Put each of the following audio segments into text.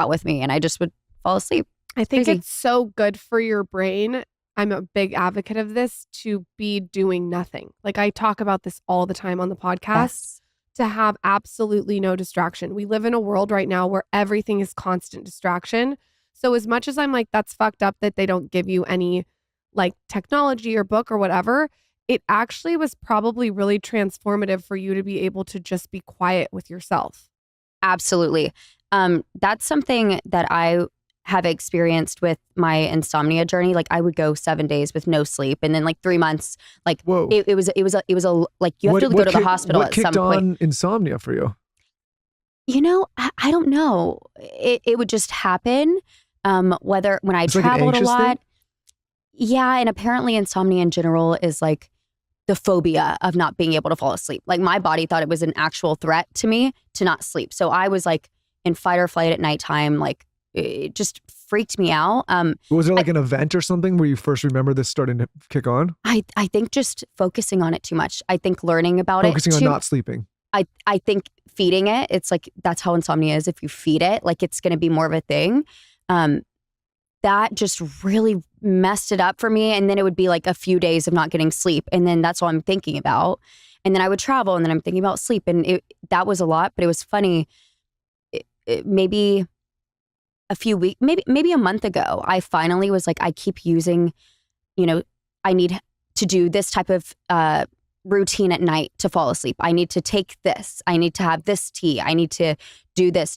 out with me and I just would fall asleep. I think it's so good for your brain. I'm a big advocate of this, to be doing nothing. Like I talk about this all the time on the podcast, to have absolutely no distraction. We live in a world right now where everything is constant distraction. So as much as I'm like, that's fucked up that they don't give you any like technology or book or whatever, it actually was probably really transformative for you to be able to just be quiet with yourself. Absolutely. That's something that I have experienced with my insomnia journey. Like I would go 7 days with no sleep, and then like 3 months, like it was like you have to go to the hospital at some point. What kicked on insomnia for you? You know, I don't know. It would just happen. Whether when I traveled a lot. Thing? Yeah, and apparently insomnia in general is like the phobia of not being able to fall asleep. Like my body thought it was an actual threat to me to not sleep. So I was like in fight or flight at nighttime. Like it just freaked me out. Was there like an event or something where you first remember this starting to kick on? I think just focusing on it too much. I think learning about focusing on not sleeping. I think feeding it, it's like, that's how insomnia is. If you feed it, like it's going to be more of a thing. That just really messed it up for me. And then it would be like a few days of not getting sleep. And then that's all I'm thinking about. And then I would travel and then I'm thinking about sleep. And that was a lot, but it was funny. Maybe a few weeks, maybe a month ago, I finally was like, I keep using, I need to do this type of routine at night to fall asleep. I need to take this. I need to have this tea. I need to do this.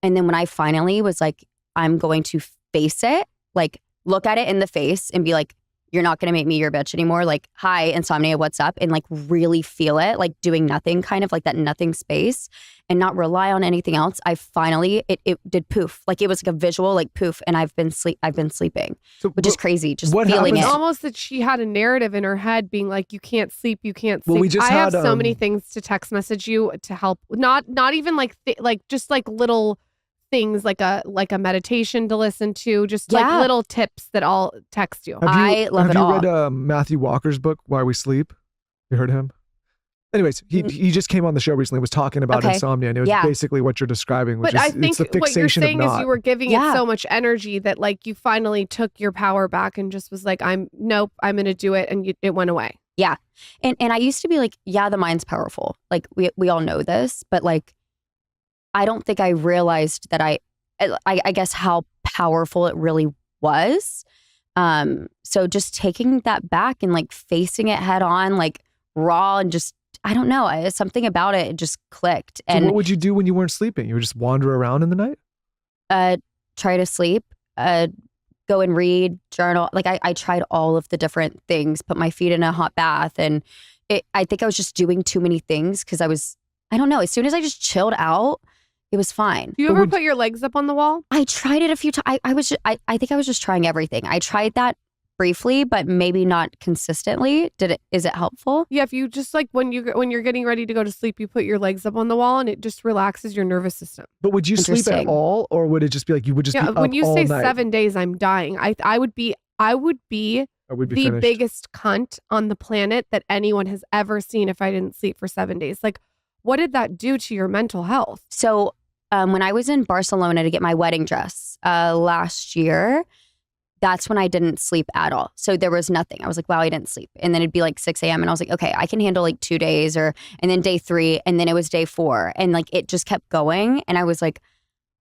And then when I finally was like, I'm going to face it, like look at it in the face and be like, you're not going to make me your bitch anymore. Like, hi, insomnia, what's up? And like really feel it, like doing nothing, kind of like that nothing space and not rely on anything else. I finally, it did poof. Like it was like a visual, like poof. And I've been sleeping, which is crazy. Just feeling it. It's almost that she had a narrative in her head being like, you can't sleep, you can't sleep. I have so many things to text message you to help. Not even like, just like little things, like a meditation to listen to, just like little tips that I'll text you. I love it all. Have you read Matthew Walker's book, Why We Sleep? You heard him? Anyways, he just came on the show recently and was talking about insomnia, and it was basically what you're describing, which I think what you're saying is you were giving it so much energy that like you finally took your power back and just was like, I'm going to do it, and it went away. Yeah. And I used to be like, the mind's powerful. Like we all know this, but like I don't think I realized that I guess how powerful it really was. So just taking that back and like facing it head on, like raw, and just, I don't know, something about it just clicked. And so what would you do when you weren't sleeping? You would just wander around in the night? Try to sleep, go and read, journal. Like I tried all of the different things, put my feet in a hot bath. And I think I was just doing too many things because I don't know, as soon as I just chilled out, it was fine. Do you ever put your legs up on the wall? I tried it a few times. I think I was just trying everything. I tried that briefly, but maybe not consistently. Is it helpful? Yeah, if you just like when you're getting ready to go to sleep, you put your legs up on the wall and it just relaxes your nervous system. But would you sleep at all, or would it just be like you would just be up all night? When you say 7 days, I'm dying. I would be the finished. Biggest cunt on the planet that anyone has ever seen if I didn't sleep for 7 days. Like, what did that do to your mental health? So when I was in Barcelona to get my wedding dress last year, that's when I didn't sleep at all. So there was nothing. I was like, wow, I didn't sleep. And then it'd be like 6 a.m. and I was like, okay, I can handle like 2 days and then day 3. And then it was day 4. And like, it just kept going. And I was like,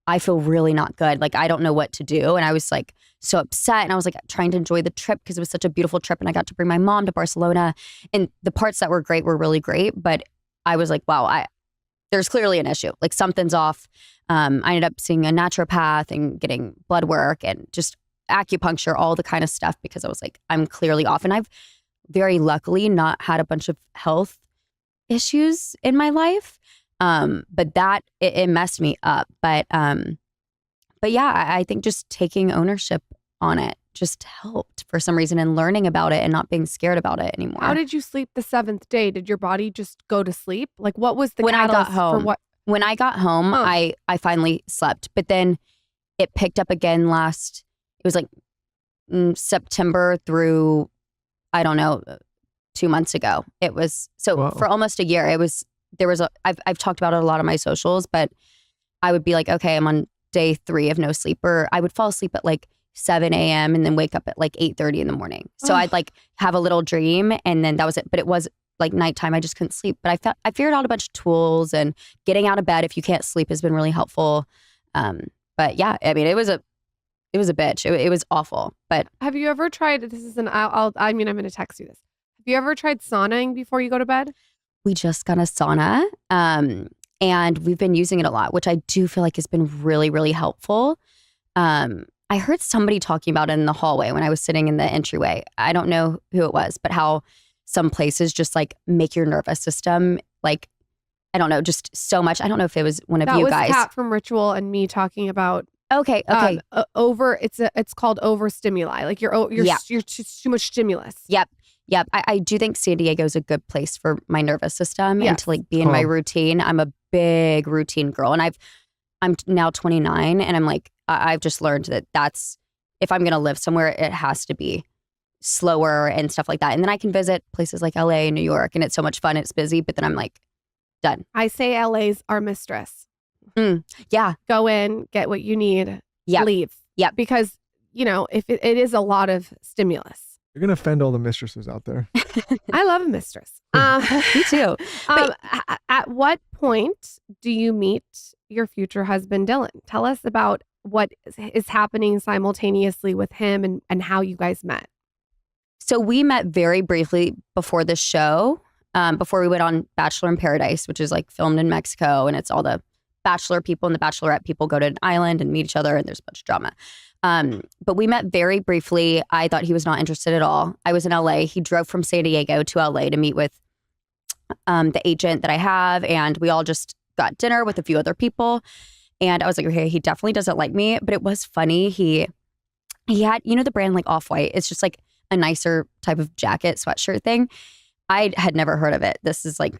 I feel really not good. Like, I don't know what to do. And I was like so upset. And I was like trying to enjoy the trip because it was such a beautiful trip. And I got to bring my mom to Barcelona. And the parts that were great were really great. But I was like, wow, there's clearly an issue. Like something's off. I ended up seeing a naturopath and getting blood work and just acupuncture, all the kind of stuff, because I was like, I'm clearly off. And I've very luckily not had a bunch of health issues in my life. But that, it messed me up. But yeah, I think just taking ownership on it just helped for some reason, and learning about it and not being scared about it anymore. How did you sleep the 7th day? Did your body just go to sleep? Like, what was the when I got catalyst home? for what? When I got home, I finally slept, but then it picked up again it was like September through, I don't know, 2 months ago. It was, for almost a year, I've talked about it a lot on my socials, but I would be like, okay, I'm on day 3 of no sleep, or I would fall asleep at like 7 a.m. and then wake up at like 8:30 in the morning. So I'd like have a little dream and then that was it. But it was like nighttime. I just couldn't sleep. But I figured out a bunch of tools, and getting out of bed if you can't sleep has been really helpful. But yeah, I mean, it was a bitch. It was awful. But have you ever tried, this is an, I'm going to text you this. Have you ever tried saunaing before you go to bed? We just got a sauna, and we've been using it a lot, which I do feel like has been really, really helpful. I heard somebody talking about it in the hallway when I was sitting in the entryway. I don't know who it was, but how some places just like make your nervous system like, I don't know, just so much. I don't know if it was one of you guys. That was Kat from Ritual and me talking about. Okay. It's called overstimuli. Like you're too much stimulus. Yep. I do think San Diego is a good place for my nervous system and to like be in my routine. I'm a big routine girl, and I'm now 29, and I'm like, I've just learned that that's, if I'm going to live somewhere, it has to be slower and stuff like that. And then I can visit places like LA and New York, and it's so much fun. It's busy, but then I'm like, done. I say LA's our mistress. Yeah. Go in, get what you need, leave. Yeah. Because, if it is a lot of stimulus. You're going to offend all the mistresses out there. I love a mistress. Me too. At what point do you meet your future husband, Dylan? Tell us about what is happening simultaneously with him and how you guys met. So we met very briefly before the show, before we went on Bachelor in Paradise, which is like filmed in Mexico, and it's all the Bachelor people and the Bachelorette people go to an island and meet each other, and there's a bunch of drama. But we met very briefly. I thought he was not interested at all. I was in LA. He drove from San Diego to LA to meet with the agent that I have, and we all just got dinner with a few other people. And I was like, okay, he definitely doesn't like me. But it was funny. He had, the brand like Off-White. It's just like a nicer type of jacket, sweatshirt thing. I had never heard of it. This is like,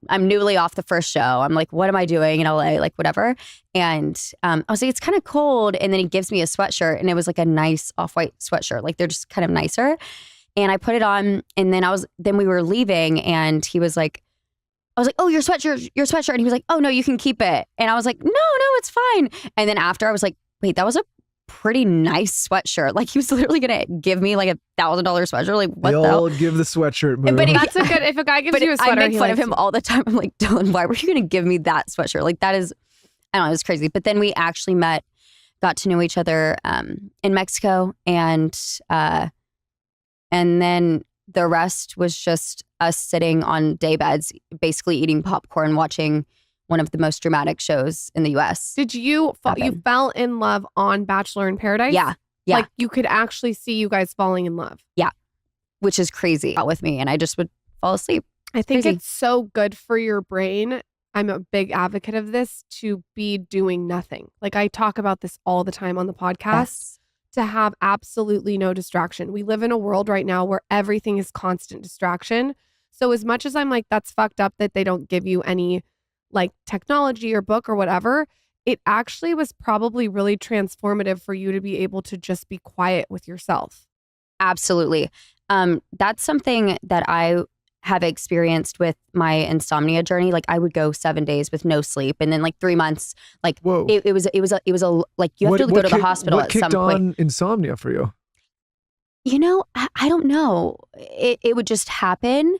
I'm newly off the first show. I'm like, what am I doing in LA? Like, whatever. And I was like, it's kind of cold. And then he gives me a sweatshirt, and it was like a nice Off-White sweatshirt. Like, they're just kind of nicer. And I put it on, and then we were leaving, and he was like, I was like, oh, your sweatshirt. And he was like, oh, no, you can keep it. And I was like, no, it's fine. And then after I was like, wait, that was a pretty nice sweatshirt. Like, he was literally going to give me like $1,000 sweatshirt. Like, what the hell? Give the sweatshirt move. But that's a good, if a guy gives you a sweater, I make fun of him all the time. I'm like, Dylan, why were you going to give me that sweatshirt? Like, that is, I don't know, it was crazy. But then we actually got to know each other in Mexico. And then the rest was just us sitting on day beds, basically eating popcorn, watching one of the most dramatic shows in the U.S. Did you fell in love on Bachelor in Paradise? Yeah. Like, you could actually see you guys falling in love. Yeah. Which is crazy with me. And I just would fall asleep. I think it's so good for your brain. I'm a big advocate of this, to be doing nothing. Like, I talk about this all the time on the podcast. Yes. To have absolutely no distraction. We live in a world right now where everything is constant distraction. So as much as I'm like, that's fucked up that they don't give you any like technology or book or whatever, it actually was probably really transformative for you to be able to just be quiet with yourself. Absolutely. That's something that I have experienced with my insomnia journey. Like, I would go 7 days with no sleep, and then like 3 months, like it was like, you have to go to the hospital at some point. What kicked on insomnia for you? I don't know. It would just happen.